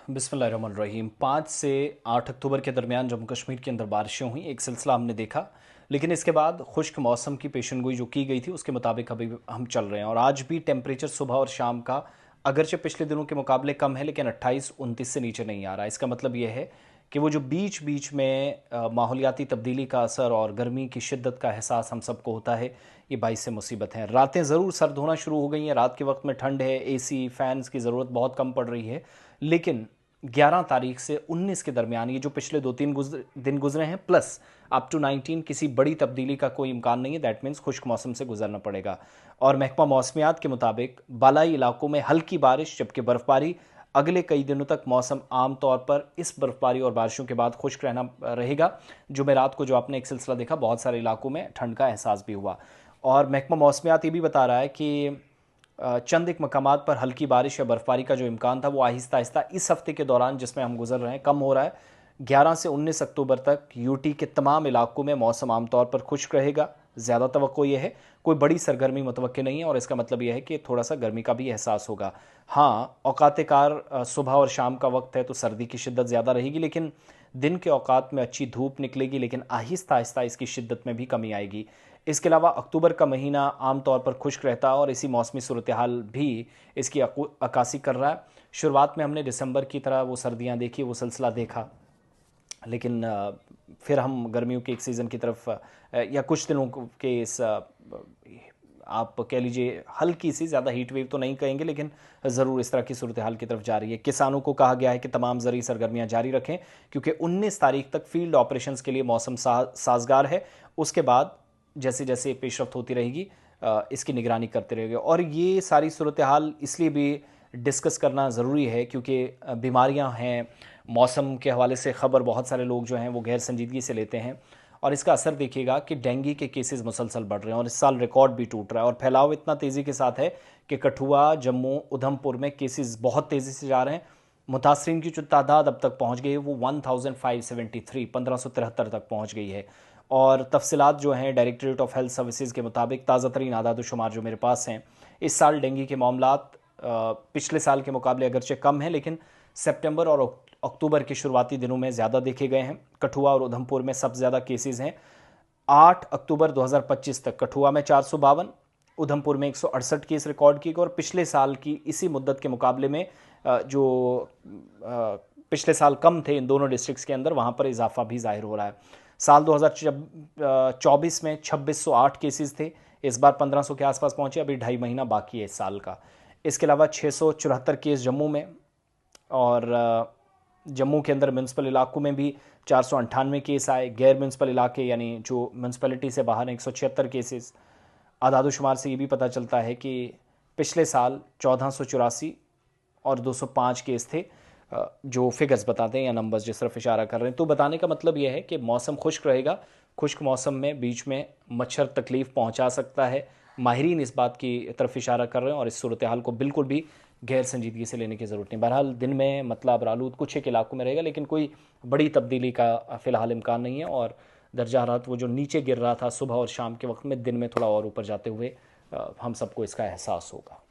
बिस्मिल्लाहिर्रहमानिर्रहीम। 5 से 8 अक्टूबर के दरमियान जम्मू कश्मीर के अंदर बारिशें हुई, एक सिलसिला हमने देखा। लेकिन इसके बाद खुश्क मौसम की पेशेनगोई जो की गई थी उसके मुताबिक अभी हम चल रहे हैं, और आज भी टेम्परेचर सुबह और शाम का अगरचे पिछले दिनों के मुकाबले कम है, लेकिन 28-29 से नीचे नहीं आ रहा। इसका मतलब यह है कि वो जो बीच बीच में माहौलियाती तब्दीली का असर और गर्मी की शिद्दत का एहसास हम सबको होता है, ये बाइस से मुसीबत है। रातें ज़रूर सर्द होना शुरू हो गई हैं, रात के वक्त में ठंड है, एसी फैंस की ज़रूरत बहुत कम पड़ रही है। लेकिन 11 तारीख से 19 के दरमियान ये जो पिछले 2-3 दिन गुजरे हैं, प्लस अप टू 19 किसी बड़ी तब्दीली का कोई इम्कान नहीं है। दैट मीन्स खुश्क मौसम से गुजरना पड़ेगा। और महकमा मौसमियात के मुताबिक बालाई इलाकों में हल्की बारिश, जबकि बर्फबारी अगले कई दिनों तक मौसम आमतौर पर इस बर्फबारी और बारिशों के बाद खुश्क रहना रहेगा। जुमेरात को जो आपने एक सिलसिला देखा, बहुत सारे इलाकों में ठंड का एहसास भी हुआ। और महकमा मौसमियात ये भी बता रहा है कि चंद एक मकामात पर हल्की बारिश या बर्फबारी का जो इम्कान था वो आहिस्ता आहिस्ता इस हफ्ते के दौरान जिसमें हम गुजर रहे हैं कम हो रहा है। 11 से 19 अक्टूबर तक यूटी के तमाम इलाकों में मौसम आमतौर पर खुश्क रहेगा। ज़्यादा तवक्को ये है, कोई बड़ी सरगर्मी मुतवक्के नहीं है, और इसका मतलब यह है कि थोड़ा सा गर्मी का भी एहसास होगा। हाँ, औकात कार सुबह और शाम का वक्त है तो सर्दी की शिद्दत ज़्यादा रहेगी, लेकिन दिन के औकात में अच्छी धूप निकलेगी, लेकिन आहिस्ता आहिस्ता इसकी शिद्दत में भी कमी आएगी। इसके अलावा अक्टूबर का महीना आमतौर पर खुश्क रहता है, और इसी मौसमी सूरत हाल भी इसकी अक्कासी कर रहा है। शुरुआत में हमने दिसंबर की तरह वो सर्दियां देखी, वो सिलसिला देखा, लेकिन फिर हम गर्मियों के एक सीज़न की तरफ या कुछ दिनों के इस आप कह लीजिए हल्की सी, ज़्यादा हीट वेव तो नहीं कहेंगे, लेकिन ज़रूर इस तरह की सूरत हाल की तरफ जा रही है। किसानों को कहा गया है कि तमाम ज़रूरी सरगर्मियां जारी रखें, क्योंकि 19 तारीख तक फील्ड ऑपरेशंस के लिए मौसम साजगार है। उसके बाद जैसे जैसे पेशरफ्त होती रहेगी इसकी निगरानी करते रहेंगे। और ये सारी सूरत हाल इसलिए भी डिस्कस करना ज़रूरी है क्योंकि बीमारियां हैं, मौसम के हवाले से ख़बर बहुत सारे लोग जो हैं वो गैर संजीदगी से लेते हैं, और इसका असर देखिएगा कि डेंगू के केसेस मुसलसल बढ़ रहे हैं, और इस साल रिकॉर्ड भी टूट रहा है। और फैलाव इतना तेज़ी के साथ है कि कठुआ, जम्मू, उधमपुर में केसेस बहुत तेज़ी से जा रहे हैं। मुतासरीन की जो तादाद अब तक पहुँच गई है वो 1573 तक पहुँच गई है। और तफसीलात जो हैं डायरेक्टरेट ऑफ हेल्थ सर्विसेज के मुताबिक, ताज़ा तरीन आदाद शुमार जो मेरे पास हैं, इस साल डेंगू के मामलात पिछले साल के मुकाबले अगरचे कम हैं, लेकिन सितंबर और अक्टूबर के शुरुआती दिनों में ज़्यादा देखे गए हैं। कठुआ और उधमपुर में सबसे ज़्यादा केसेस हैं। 8 अक्टूबर 2025 तक कठुआ में 452, उधमपुर में 168 केस रिकॉर्ड किए गए, और पिछले साल की इसी मुद्दत के मुकाबले में जो पिछले साल कम थे इन दोनों डिस्ट्रिक्ट्स के अंदर, वहाँ पर इजाफा भी जाहिर हो रहा है। साल 2024 में 2608 केसेस थे, इस बार 1500 के आसपास पहुँचे। अभी 2.5 महीना बाकी है इस साल का। इसके अलावा 674 केस जम्मू में, और जम्मू के अंदर म्यूनसिपल इलाकों में भी 498 केस आए। गैर म्यूनसिपल इलाके यानी जो म्यूनसिपलिटी से बाहर 176 केसेस। आदादोशुमार से ये भी पता चलता है कि पिछले साल 1484 और 205 केस थे। जो फिगर्स बताते हैं या नंबर्स जिस तरफ इशारा कर रहे हैं, तो बताने का मतलब यह है कि मौसम खुश्क रहेगा। खुश्क मौसम में बीच में मच्छर तकलीफ़ पहुंचा सकता है। माहिरीन इस बात की तरफ इशारा कर रहे हैं, और इस सूरत हाल को बिल्कुल भी गैर संजीदगी से लेने की ज़रूरत नहीं। बहरहाल दिन में मतलब आलूद कुछ एक इलाकों में रहेगा, लेकिन कोई बड़ी तब्दीली का फ़िलहाल इम्कान नहीं है। और दर्जा हरारत वो जो नीचे गिर रहा था सुबह और शाम के वक्त में, दिन में थोड़ा और ऊपर जाते हुए हम सबको इसका एहसास होगा।